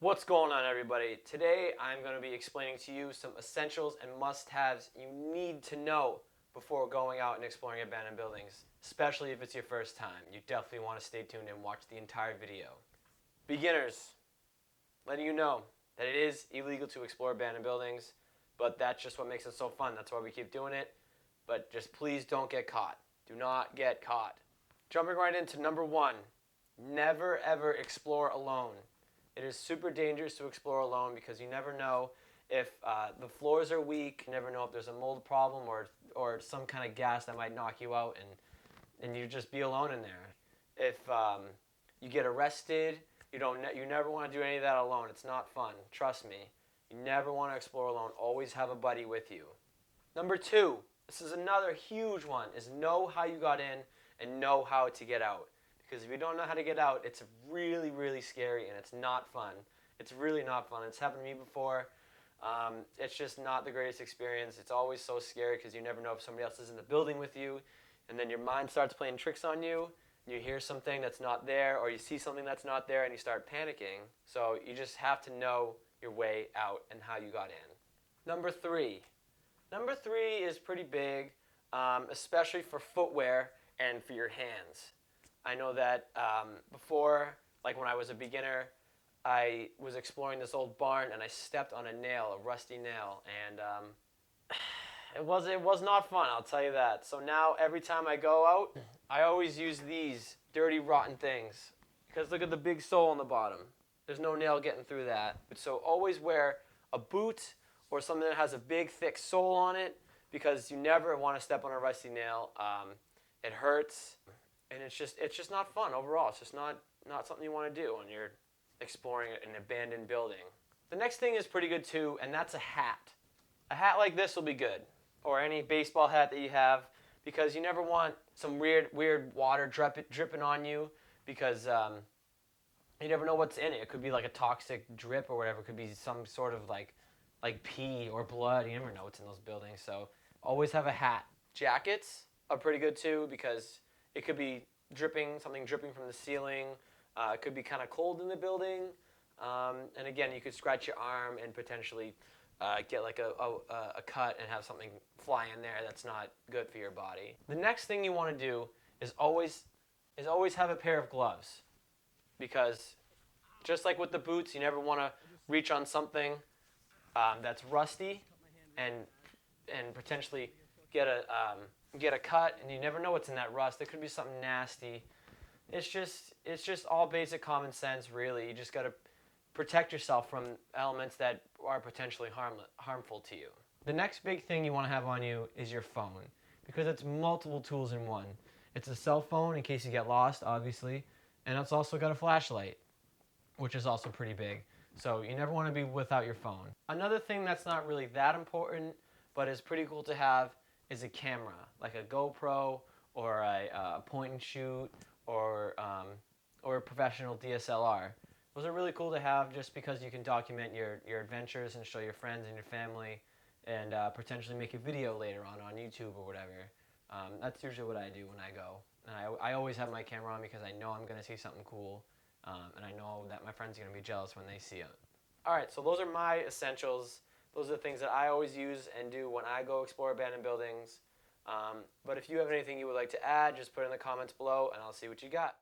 What's going on, everybody? Today I'm going to be explaining to you some essentials and must-haves you need to know before going out and exploring abandoned buildings, especially if it's your first time. You definitely want to stay tuned and watch the entire video. Beginners, letting you know that it is illegal to explore abandoned buildings, but that's just what makes it so fun. That's why we keep doing it. But just please don't get caught. Do not get caught. Jumping right into number one, never ever explore alone. It is super dangerous to explore alone because you never know if the floors are weak. You never know if there's a mold problem or some kind of gas that might knock you out and you just be alone in there. If you get arrested, you never want to do any of that alone. It's not fun. Trust me. You never want to explore alone. Always have a buddy with you. Number two, this is another huge one, is know how you got in and know how to get out. Because if you don't know how to get out, it's really, really scary and it's not fun. It's really not fun. It's happened to me before. It's just not the greatest experience. It's always so scary because you never know if somebody else is in the building with you, and then your mind starts playing tricks on you. You hear something that's not there, or you see something that's not there, and you start panicking. So you just have to know your way out and how you got in. Number three. Number three is pretty big, especially for footwear and for your hands. I know that before, like when I was a beginner, I was exploring this old barn and I stepped on a nail, a rusty nail, and it was not fun, I'll tell you that. So now every time I go out, I always use these dirty, rotten things because look at the big sole on the bottom. There's no nail getting through that. So always wear a boot or something that has a big, thick sole on it because you never want to step on a rusty nail. It hurts. And it's just not fun overall. It's just not something you want to do when you're exploring an abandoned building. The next thing is pretty good too, and that's a hat. A hat like this will be good, or any baseball hat that you have, because you never want some weird water dripping on you, because you never know what's in it. It could be like a toxic drip or whatever. It could be some sort of like pee or blood. You never know what's in those buildings. So always have a hat. Jackets are pretty good too, because it could be something dripping from the ceiling. It could be kind of cold in the building. And again, you could scratch your arm and potentially get like a cut and have something fly in there that's not good for your body. The next thing you want to do is always have a pair of gloves. Because just like with the boots, you never want to reach on something that's rusty and potentially get a cut, and you never know what's in that rust. It could be something nasty. It's just all basic common sense, really. You just got to protect yourself from elements that are potentially harmful to you. The next big thing you want to have on you is your phone, because it's multiple tools in one. It's a cell phone in case you get lost, obviously, and it's also got a flashlight, which is also pretty big. So you never want to be without your phone. Another thing that's not really that important, but is pretty cool to have, is a camera, like a GoPro or a point and shoot or a professional DSLR. Those are really cool to have just because you can document your adventures and show your friends and your family and potentially make a video later on YouTube or whatever. That's usually what I do when I go. And I always have my camera on because I know I'm going to see something cool, and I know that my friends are going to be jealous when they see it. Alright, so those are my essentials. Those are the things that I always use and do when I go explore abandoned buildings. But if you have anything you would like to add, just put it in the comments below and I'll see what you got.